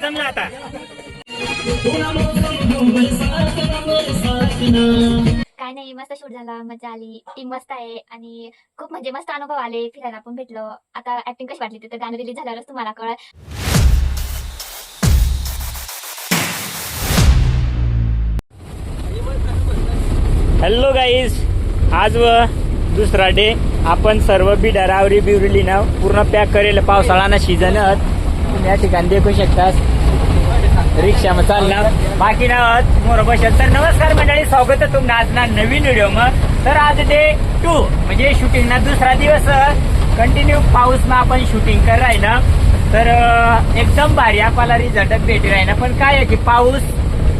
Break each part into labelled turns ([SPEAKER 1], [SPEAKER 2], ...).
[SPEAKER 1] जमलं आता.
[SPEAKER 2] काय नाही, मस्त शूट झाला, मजा आली, टीम मस्त आहे आणि खूप म्हणजे मस्त अनुभव आले, फिरायला पण भेटलो. आता ऍक्टिंग कशी वाटली तर गाणं रिलीज झाल्यावरच तुम्हाला कळलं.
[SPEAKER 1] हॅलो गाईज, आज दुसरा डे. आपण सर्व बिडारावरी बिवरली ना पूर्ण पॅक करेल. पावसाळा ना सीझन तुम्ही या ठिकाणी देखू शकता. रिक्षा में चालणार बाकी ना मोर बसेल. तर नमस्कार मंडळी, स्वागत आहे तुमचं आज ना नवीन व्हिडिओ मग. तर आज डे 2 म्हणजे शूटिंग ना दुसरा दिवस. कंटिन्यू पाऊस ना आपण शूटिंग कर राही ना. तर एकदम भारी आपल्याला रिझल्ट भेटी राही ना. पण काय आहे की पाऊस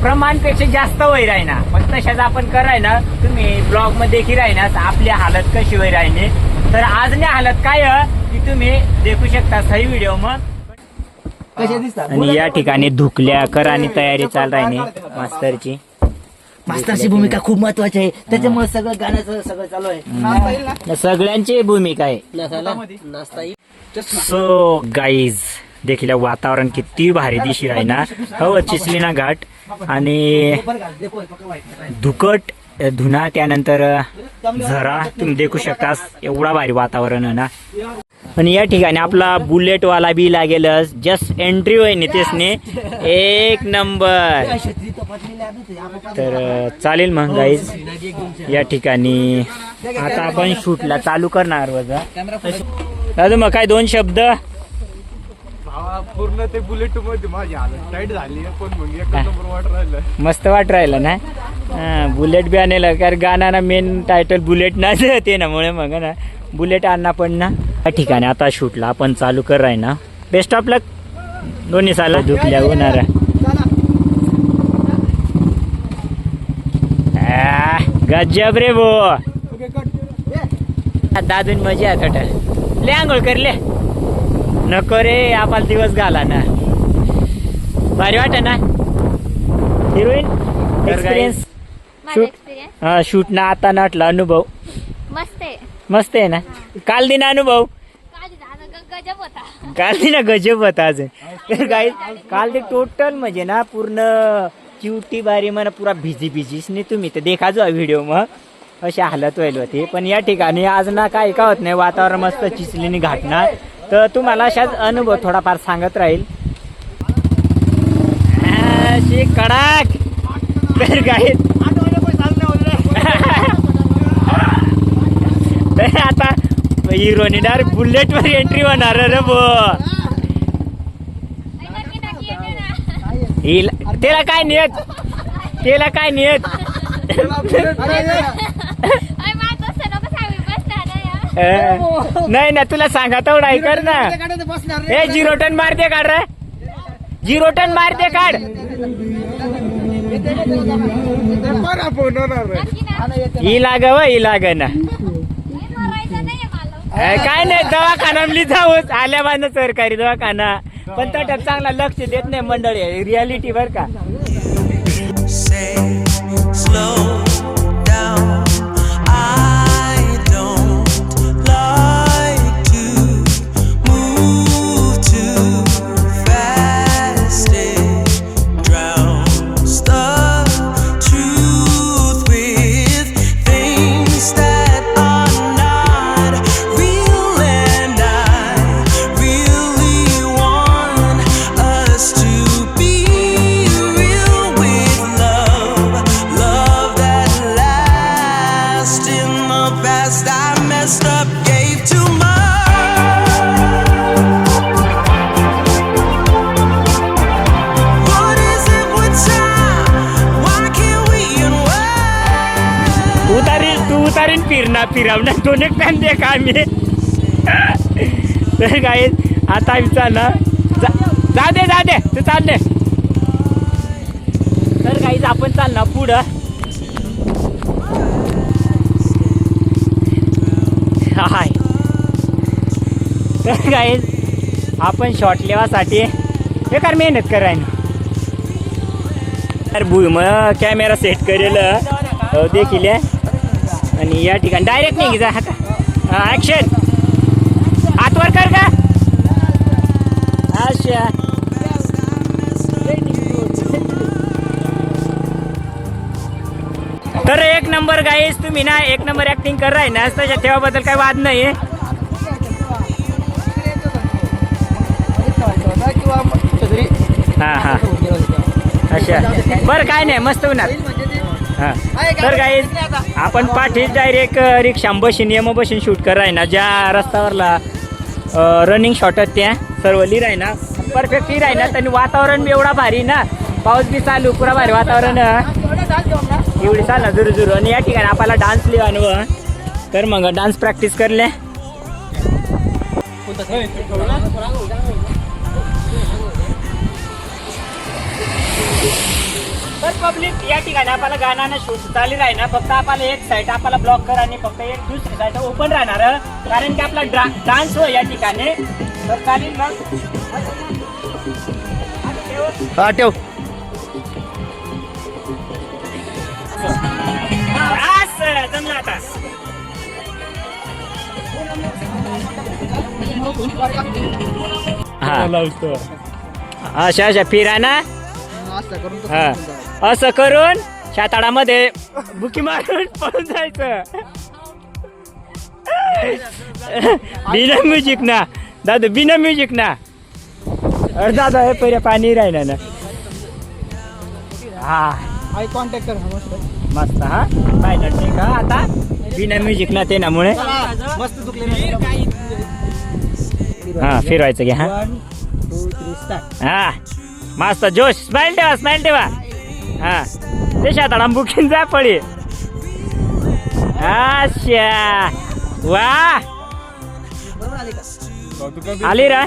[SPEAKER 1] प्रमाणपेक्षा जास्त होई राही ना. पण तशाच आपण कराय ना, तुम्ही ब्लॉग मध्ये देखील राही ना आपली हालत कशी होई राही. तर आज ने हालत काय की तुम्ही देखू शकता सही व्हिडिओ मग. आणि या ठिकाणी धुकल्या कर आणि तयारी चाल राही मास्तरची.
[SPEAKER 3] मास्तरची भूमिका खूप महत्वाची आहे, त्याच्यामुळे सगळं गाण्याचं सगळं चालू आहे.
[SPEAKER 1] सगळ्यांची भूमिका आहे. सो गाईज देखील वातावरण किती भारी दिशी आहे ना. हो चिचलीना घाट आणि धुकट धुना, त्यानंतर झरा तुम्ही देखू शकता. एवढा भारी वातावरण आहे ना. आणि या ठिकाणी आपला बुलेट वाला बी लागेल. जस्ट एंट्री होय नितेशने एक नंबर. तर चालेल मग गाईज, या ठिकाणी आता आपण शूटला चालू करणार. दादा मग काय 2 शब्द.
[SPEAKER 4] पूर्ण ते बुलेट मध्ये माझी हालत टाईट झाली, पण मग एक नंबर वाट राहिलं.
[SPEAKER 1] मस्त वाट राहिलं ना. बुलेट बी आणलं कारण गाणं मेन टायटल बुलेट ना ते ना मुळे मग ना बुलेट आणा पण ना. या ठिकाणी आता शूटला आपण चालू कर राही ना. बेस्ट ऑफ लक दोन्ही साला दुखल्या होणार. गजब रे भो. दादून मजा आहे थोडं. ले आंघोळ कर ले. नको रे आपला दिवस घाला ना. भारी वाटत ना हिरोईन. एक्सपिरियन्स शूट ना आता नटला अनुभव
[SPEAKER 2] मस्त आहे.
[SPEAKER 1] मस्त आहे ना. काल दिन अनुभव
[SPEAKER 2] गजब होता.
[SPEAKER 1] काल दिन गजब होता अजून. तर काय काल ते टोटल म्हणजे ना पूर्ण चिवटी बारी म्हणा पुरा भिजी भिजीच नाही. तुम्ही तर देखा जो व्हिडिओ मग अशी हालत व्हायला होती. पण या ठिकाणी आज ना काय का होत नाही, वातावरण मस्त चिचलीने घाटणार. तर तुम्हाला अशाच अनुभव थोडाफार सांगत राहील. कडक तर काय आता हिरोनी डायरेक्ट बुलेट वर एंट्री होणार रे बो. त्याला काय नेत, त्याला काय नेत. नाही ना तुला सांगा तेवढा कर ना. हे 0 टन मारते काढ रे. 0 टन मारते काढ. ही लाग व ही लाग ना. काय नाही दवाखाना जाऊच आल्या बांध सरकारी दवाखाना. पण त्याच्यात चांगला लक्ष देत नाही मंडळी. रियालिटी बर का. फिरवणार 2 एक टाइम दे का मी. तर काय आता विचार ना जा दे तू चालले. तर काहीच आपण चालणार पुढं. हाय तर काय आपण शॉट लेवासाठी बेकार मेहनत करायला. भूम कॅमेरा सेट करेल देखील आणि या ठिकाणी डायरेक्ट नाही जा हा ऍक्शन हातवर कर का अच्छा तर एक नंबर गाईस तुम्ही ना एक नंबर ऍक्टिंग कर राही ना त्याच्या ठेवाबद्दल काही वाद नाही हा हा अच्छा बरं काय नाही मस्त होणार हा तर गाईस आपण पाठीच डायरेक्ट रिक्षा बसून बसून शूट कर आहे ना ज्या रस्त्यावरला रनिंग शॉट आहेत त्या सर्व लिर आहे ना परफेक्ट लिर आहे ना त्यांनी वातावरण बी एवढा भारी ना पाऊस बी चालू पुरा भारी वातावरण एवढी चालणार जुरू जुरू आणि या ठिकाणी आपल्याला डान्स लिहा तर मग डान्स प्रॅक्टिस करले तर पब्लिक या ठिकाणी आपल्याला गाणं शूट चालू आहे ना फक्त आपल्याला एक साईड आपल्याला ब्लॉक कर आणि फक्त एक दुसरी साईड ओपन राहणार कारण की आपला डान्स हो या ठिकाणी तर चालेल मग
[SPEAKER 3] ठेव
[SPEAKER 1] जमलं आता हा अशा अशा फिरा ना हा असं करून शेताळामध्ये बुकी मारून पळून जायचं बिना म्युझिक ना दादा बिना म्युझिक ना अरे दादा हे पहिले पाणी राहिलं ना हा
[SPEAKER 4] आय कॉन्टॅक्ट कर
[SPEAKER 1] मस्त हा पाहिजे ठीक हा आता बिना म्युझिक ना ते नामुळे
[SPEAKER 4] मस्त दुखले
[SPEAKER 1] हा फिरवायचं घ्या हा
[SPEAKER 4] 1 2 3 स्टार्ट
[SPEAKER 1] हा मस्त जोश स्माइल ठेवा हा ते शेताळा बुकिंग जा पडी अच्छा वा आली रा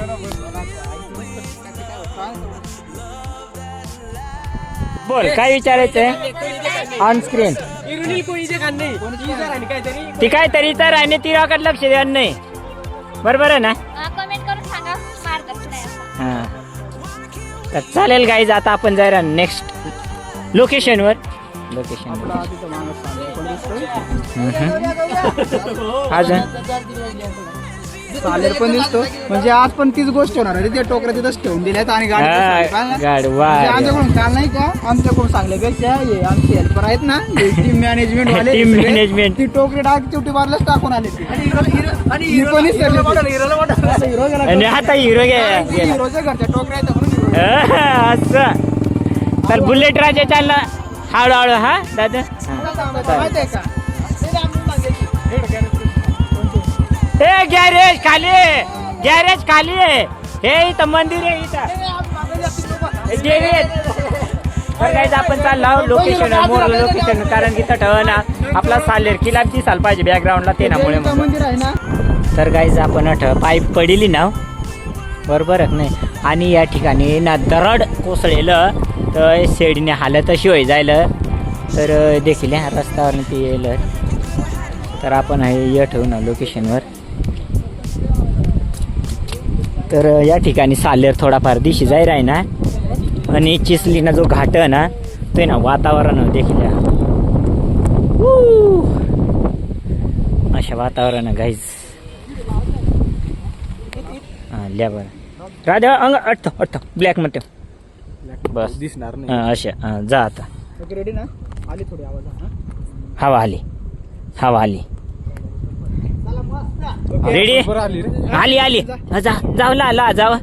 [SPEAKER 1] बोल काय विचारायचंय ऑन स्क्रीन ती काहीतरी तर आणि ती रॉकेट लक्ष द्या नाही बरोबर आहे ना
[SPEAKER 2] कमेंट करून सांगा मार्गदर्शन आहे असं.
[SPEAKER 1] हा तर चालेल गाईज आता आपण जायला नेक्स्ट लोकेशनवर अजून
[SPEAKER 4] चालेल पण दिसतो म्हणजे आज पण तीच गोष्ट होणार आहे ते टोकऱ्या तिथंच ठेवून दिल्यात आणि
[SPEAKER 1] गाडी वा
[SPEAKER 4] आमच्याकडून काल नाही का आमच्याकडून सांगल्यापेक्षा हे आमचे हेल्पर आहेत ना टीम मॅनेजमेंट वाले
[SPEAKER 1] टीम मॅनेजमेंट
[SPEAKER 4] ती टोकरी शेवटी बारलाच टाकून आले
[SPEAKER 1] आणि आता हिरो
[SPEAKER 4] हिरोच्या घरच्या टोकऱ्या आहेत म्हणून
[SPEAKER 1] असं तर बुलेट राजा चालला हळूहळू हा दादा
[SPEAKER 4] माहिती आहे का
[SPEAKER 1] हे गॅरेज खाली आहे हे इथं मंदिर आहे इथं देवी तर काहीच आपण चाललो लोकेशन कारण की तिथं ना आपला सालेर किल्ला दिसायला पाहिजे बॅकग्राऊंडला ते नामुळे
[SPEAKER 4] मंदिर आहे ना
[SPEAKER 1] तर काहीच आपण पाईप पडिली ना बरोबर नाही आणि या ठिकाणी ना दरड कोसळेलं तर शेडीने हालत अशी होई जायला तर देखील ह्या रस्त्यावर ते येईल तर आपण हे ठेवू ना लोकेशनवर तर या ठिकाणी सालेर थोडाफार दिशी जाईल आहे ना आणि चिसलीना जो घाट आहे ना तो ना वातावरण देखील अशा वातावरण गाईज हां लिया बरं राजा अंग अट्ट ब्लॅक मध्ये बस
[SPEAKER 4] दिसणार नाही
[SPEAKER 1] हां अशा जा आता
[SPEAKER 4] रेडी ना आली थोडी आवाज
[SPEAKER 1] हवा आली रेडी आली जावला जाव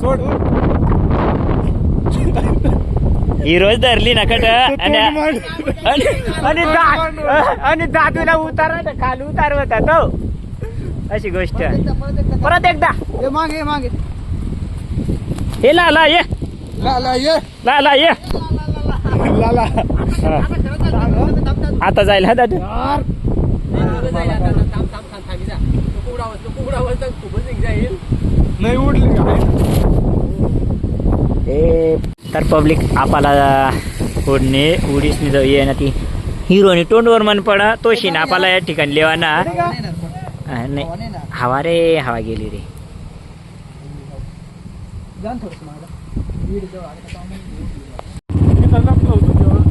[SPEAKER 4] सोड
[SPEAKER 1] हिरोज धरली ना कट आणि दादूला उतार खाली उतारवता तो अशी गोष्ट परत एकदा
[SPEAKER 4] मागे
[SPEAKER 1] हे ला ये ला ये
[SPEAKER 4] लाला
[SPEAKER 1] आता जाईल हा दादू
[SPEAKER 4] नाही उडली
[SPEAKER 1] तर पब्लिक आपल्याला उडीसनी जाऊ ये ना ती हिरोनी तोंडवर मन पडा तोशी ना आपल्याला या ठिकाणी लेवा ना नाही हवा गेली रे
[SPEAKER 4] जा ना थोडंसं मला वीड जवळ आलं का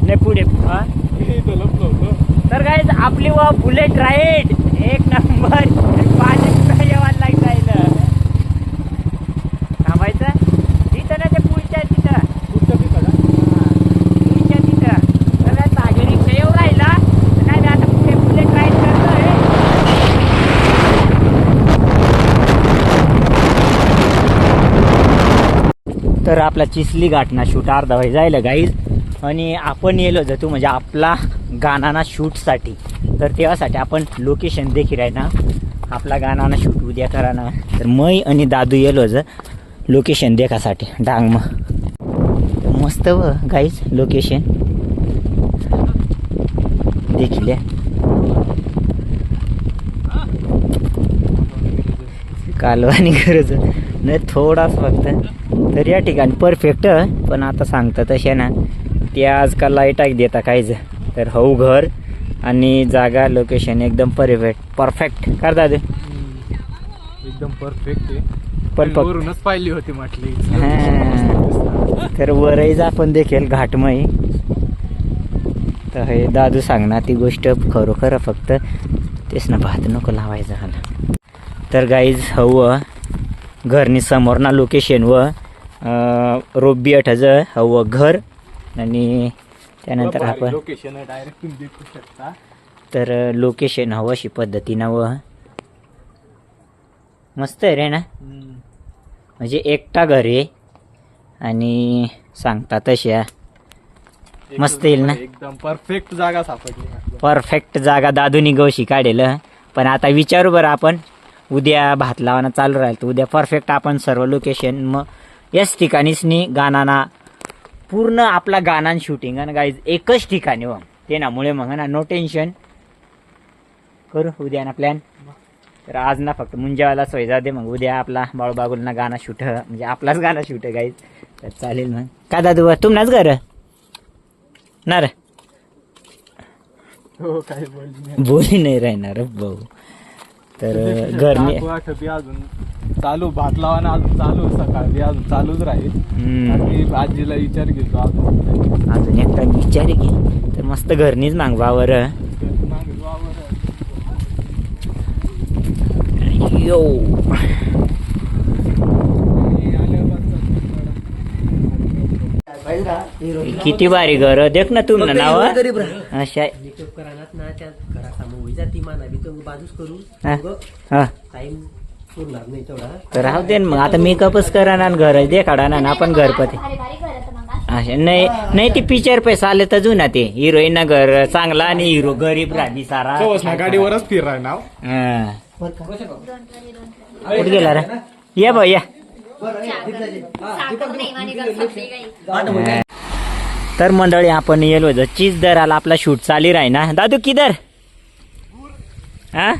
[SPEAKER 1] नाही पुढे हा? तर काय आपली व बुलेट राईड एक नंबर 5 येवायला लागता थांबायचं तिथं ना ते पुढच्या तिथं पुढच्या तिथं तर ताजे रिक्षा येऊ राहिला तर काय आता पुढे बुलेट राईड करतोय. तर आपला चिसली घाटना शूट अर्धा व्हाय जायला गाईज आणि आपण येलो जातो म्हणजे आपला गाणाना शूटसाठी. तर तेव्हासाठी आपण लोकेशन देखील आहे ना आपला गाणाना शूट उद्या करा ना. तर मै आणि दादू येलो ज लोकेशन देखासाठी डांग मग मस्त व गाईज लोकेशन देखील कालवानी गरज नाही थोडाच फक्त. तर या ठिकाणी परफेक्ट पण आता सांगता तशा ना ते आजकाल लाईटाक देता काहीच. तर हो घर आणि जागा लोकेशन एकदम परफेक्ट कर दादू
[SPEAKER 5] एकदम परफेक्ट आहे.
[SPEAKER 1] परफेक्ट
[SPEAKER 5] वरूनच पाहिली होती म्हटली.
[SPEAKER 1] तर वरही आपण देखील घाटमय. तर हे दादू सांग ना ती गोष्ट खरोखर फक्त तेच ना भात नको लावायचं मला. तर गाईज हवं घरनी समोर ना लोकेशन व रोबी अठज हवं घर आणि त्यानंतर आपण
[SPEAKER 5] लोकेशन डायरेक्ट तुम्ही देखू शकता.
[SPEAKER 1] तर लोकेशन हवं अशी पद्धतीनं व मस्त आहे रे ना म्हणजे एकटा घर आहे आणि सांगता तशा मस्त येईल ना.
[SPEAKER 5] एकदम परफेक्ट जागा सापडली.
[SPEAKER 1] परफेक्ट जागा दादूनी गवशी काढेल. पण आता विचारू बरं आपण उद्या भात लावाना चालू राहील तर उद्या परफेक्ट आपण सर्व लोकेशन मग याच ठिकाणीच नी गाणाना पूर्ण आपला गाणं शूटिंग आणि गाईज एकच ठिकाणी व ते ना मुळे मग ना नो टेन्शन करू उद्या ना प्लॅन. तर आज ना फक्त मुंजावाला सोय जाऊ दे मग उद्या आपला बाळूबागुल ना गाणं शूट म्हणजे आपलाच गाणं शूट गाईज. तर चालेल मग का दादू तुम्हाच घर ना रे
[SPEAKER 5] हो काही बोलली
[SPEAKER 1] बोली नाही राहणार भाऊ. तर घरने
[SPEAKER 5] बी अजून चालू भात लावाना अजून चालू सकाळ बी अजून चालूच राहील. आणि आजीला विचार घेतो
[SPEAKER 1] अजून एकटा विचार की तर मस्त घरनीच मागवावर यो किती भारी घर देख ना तू ना नाव अशा हा तर राहू दे मग आता मेकअपच करा ना घर दे काढा ना आपण घरपती
[SPEAKER 2] भारी भारी घर होतं मग
[SPEAKER 1] अशा नाही नाही ती पिक्चर पैसा आले तर जुना ते हिरोईन ना घर चांगला आणि हिरो गरीब राणी सारा
[SPEAKER 5] गाडीवरच फिराय नाव.
[SPEAKER 1] हा. कुठे गेला रे या बा या. तर मंडळी आपण येलो होतो चीज दराला आपला शूट चाली राही ना दादू किधर हा.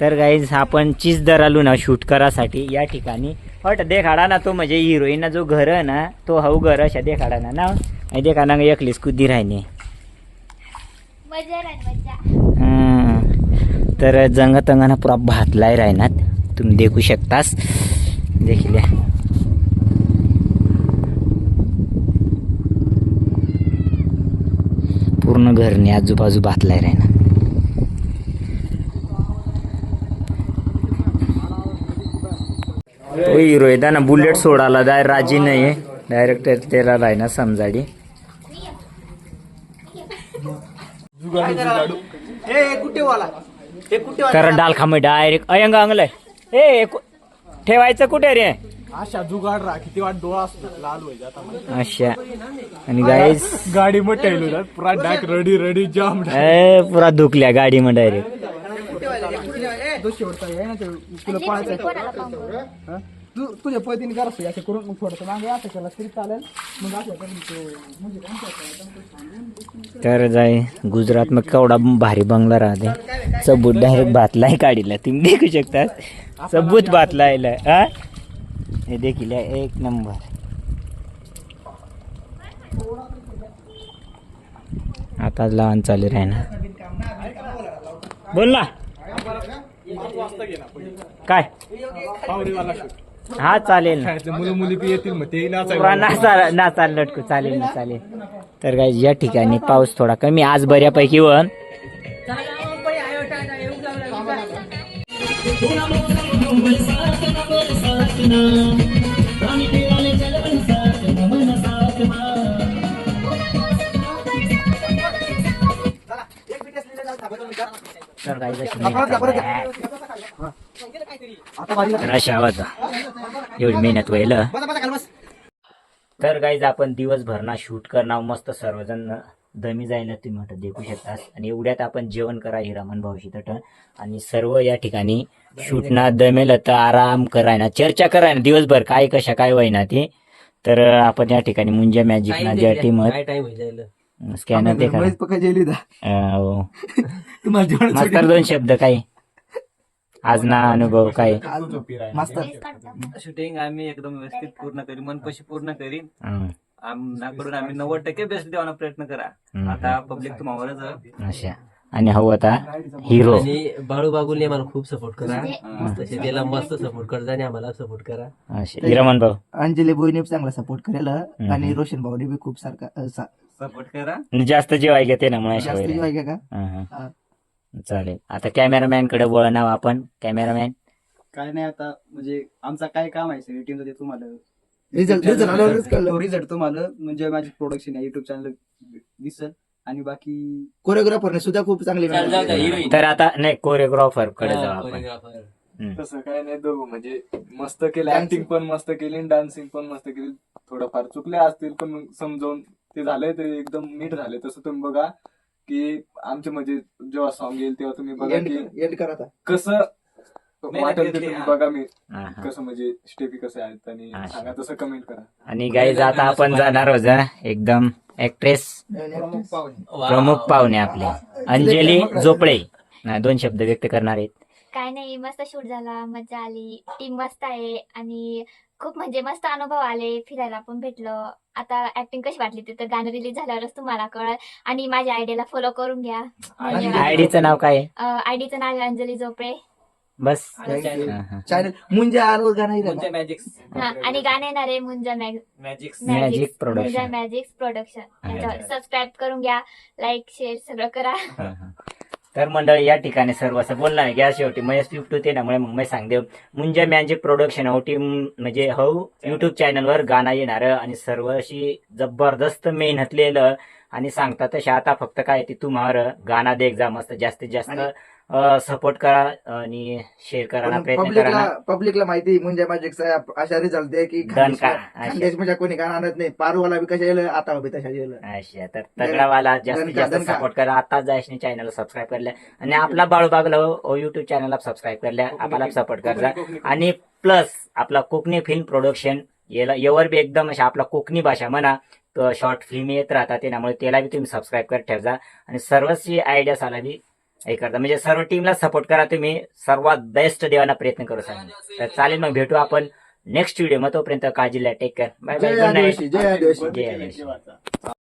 [SPEAKER 1] तर गाईज आपण चीज दरालू ना शूट करासाठी या ठिकाणी हट देखाडा ना तो म्हणजे हिरोईन ना जो घर आहे ना तो हाऊ घर अशा देखाडा ना ना देखा ना एकलीच कुदी राहिने
[SPEAKER 2] मजा राहील मजा.
[SPEAKER 1] तर जंग तंगाना पुरा भातलाय राहणार तुम्ही देखू शकतास देखील. पूर्ण घरने आजूबाजू भातलाय राहणार. हिरो येता ना बुलेट सोडायला जाय राजी नाही डायरेक्ट त्याला राहणार समजाडी. कर डाल खामे डायरेक्ट अयंग अंगलय ए ठेवायचं कुठे रे
[SPEAKER 5] अशा जुगाड राहा किती वाट डोळा असतो लाल होई जाता
[SPEAKER 1] अशा. आणि गाईज
[SPEAKER 5] गाडी मग ठेवली पुरा डाक रडी रडी जाम
[SPEAKER 1] पुरा दुखल्या गाडी मग डायरेक्ट.
[SPEAKER 4] तुला पळायचं तू तुझ्या पद्धतीने करायचं असं करून मग थोडंसं मागे असं केलं तरी चालेल. मग
[SPEAKER 1] तर जाय गुजरात मग केवढा भारी बंगला राहते सबूत डायरेक्ट भातलाय काढीला तुम्ही देखू शकता सबूत भातलाय हा हे देखील एक नंबर. आता लहान चालू राहणार बोल ना काय
[SPEAKER 5] पावरीवाला शूट
[SPEAKER 1] हा चालेल ना.
[SPEAKER 5] शाळेतले मुलं मुली बी येतील मग ते
[SPEAKER 1] पुरा नाचाल लटकू चालेल ना चालेल. तर काय या ठिकाणी पाऊस थोडा कमी आज बऱ्यापैकी वन तर काय रशा होता एवढी मेहनत व्हायला. तर गाईज आपण दिवसभर ना शूट करणार मस्त सर्वजण दमी जायला तुम्ही म्हणता देखू शकता. आणि एवढ्यात आपण जेवण करा हिरामन भाऊशी तट आणि सर्व या ठिकाणी शूट ना दमेल तर आराम करायना चर्चा करायना दिवसभर काय कशा काय व्हायना ते. तर आपण या ठिकाणी मुंजा मॅजिक ना ज्या टीम स्कॅनर ते करा. हो. मास्तर दोन शब्द काय आज ना अनुभव काय
[SPEAKER 6] शूटिंग आम्ही एकदम व्यवस्थित पूर्ण करी मनपशी पूर्ण करीन. आमच्याकडून आम्ही 90% बेस्ट देवाना प्रयत्न करा. आता पब्लिक तुम्हावरच
[SPEAKER 1] अशा आणि हो आता हिरो
[SPEAKER 6] आणि बाळू बागुलने आम्हाला खूप सपोर्ट करा. तसे त्याला मस्त सपोर्ट करता आणि आम्हाला सपोर्ट करा.
[SPEAKER 1] अशा हिरामन भाऊ
[SPEAKER 3] अंजली भोईने चांगला सपोर्ट करेल आणि रोशन भाऊने बी खूप सारखा
[SPEAKER 6] सपोर्ट करा.
[SPEAKER 1] जास्त जेवाय घेते ना म्हणून
[SPEAKER 3] जास्त जीव आहे का
[SPEAKER 1] चालेल. आता कॅमेरामॅन कडे बोलणार आपण. कॅमेरामॅन
[SPEAKER 4] काय नाही आता म्हणजे आमचा काय काम आहे सगळी टीमचं ते तुम्हाला रिझल्ट तुम्हाला म्हणजे माझी प्रोडक्शन आहे युट्यूब चॅनल दिसल. आणि बाकी
[SPEAKER 3] कोरिओग्राफरने सुद्धा खूप चांगली
[SPEAKER 1] तर आता नाही कोरिओग्राफर कडे जाऊ आपण.
[SPEAKER 5] तसं काय नाही दोघं म्हणजे मस्त केलं. ऍक्टिंग पण मस्त केली डान्सिंग पण मस्त केली. थोडंफार चुकले असतील पण मग समजावून ते झालंय ते एकदम नीट झाले. तसं तुम्ही बघा की आमचे म्हणजे जेव्हा सॉन्ग येईल तेव्हा तुम्ही बघा की
[SPEAKER 3] एंड करा
[SPEAKER 5] कसं वाटेल ते तुम्ही बघा. मी
[SPEAKER 1] हा, हा.
[SPEAKER 5] कसं म्हणजे स्टेपी कसे आहेत आणि सांगा तसं कमेंट करा.
[SPEAKER 1] आणि गाईज आता आपण जाणार होता एकदम ऍक्ट्रेस प्रमुख पाहुणे आपले अंजली जोपळे दोन शब्द व्यक्त करणार आहेत.
[SPEAKER 2] काय नाही मस्त शूट झाला मजा आली टीम मस्त आहे आणि खूप म्हणजे मस्त अनुभव आले फिरायला पण भेटलो. आता ऍक्टिंग कशी वाटली ते तर गाणं रिलीज झाल्यावरच तुम्हाला कळल. आणि माझ्या आयडियाला फॉलो करून घ्या.
[SPEAKER 1] आयडीचं नाव काय आहे?
[SPEAKER 2] आयडीचं नाव आहे अंजली जोपळे.
[SPEAKER 1] बस
[SPEAKER 3] चॅनल मुंजा आलो गाणं
[SPEAKER 6] मॅजिक
[SPEAKER 2] हा आणि गाणं येणार आहे मुंजा
[SPEAKER 1] मॅजिक प्रोडक्शन.
[SPEAKER 2] मुंजा मॅजिक प्रोडक्शन. सबस्क्राईब करून घ्या लाईक शेअर सगळं करा.
[SPEAKER 1] तर मंडळी या ठिकाणी सर्व असं बोलणार आहे की शेवटी महेश युट्यूब ते त्यामुळे मग मी सांगते मुंजा मॅजिक प्रोडक्शन हो टीम म्हणजे हो युट्यूब चॅनलवर गाणं येणार आणि सर्व अशी जबरदस्त मेहनतलेलं आणि सांगता तशा आता फक्त काय ती तुम्हाला गाणं देख जा मस्त जास्तीत जास्त सपोर्ट करा आणि शेअर करायला प्रयत्न करा.
[SPEAKER 3] पब्लिकला माहिती मुंजा मॅजिकचा अशा रिझल्ट आहे की खानदेश म्हणजे कोणी गाणं आणत नाही. पारूवाला बी कशा येलं आता बी तशा येलं.
[SPEAKER 1] अच्छा तर तगडावाला जास्तीत जास्त सपोर्ट करा. आता जायशनी चॅनल सबस्क्राईब करल्या आणि आपला बाळूबागला युट्यूब चॅनलला सबस्क्राईब करल्या आपल्याला सपोर्ट करा. आणि प्लस आपला कोकणी फिल्म प्रोडक्शन यावर बी एकदम अशा आपला कोकणी भाषा म्हणा शॉर्ट फिल्म येत राहतात त्यामुळे त्याला बी तुम्ही सबस्क्राईब करत ठेवा. आणि सर्वच आयडियाज आला बी हे करता म्हणजे सर्व टीमला सपोर्ट करा. तुम्ही सर्वात बेस्ट देवाना प्रयत्न करू सांगा. तर चालेल मग भेटू आपण नेक्स्ट व्हिडिओ. मग तोपर्यंत काळजी घ्या. Take care. Bye bye. Good night.
[SPEAKER 3] जय आदिवासी.
[SPEAKER 1] जय आदिवासी.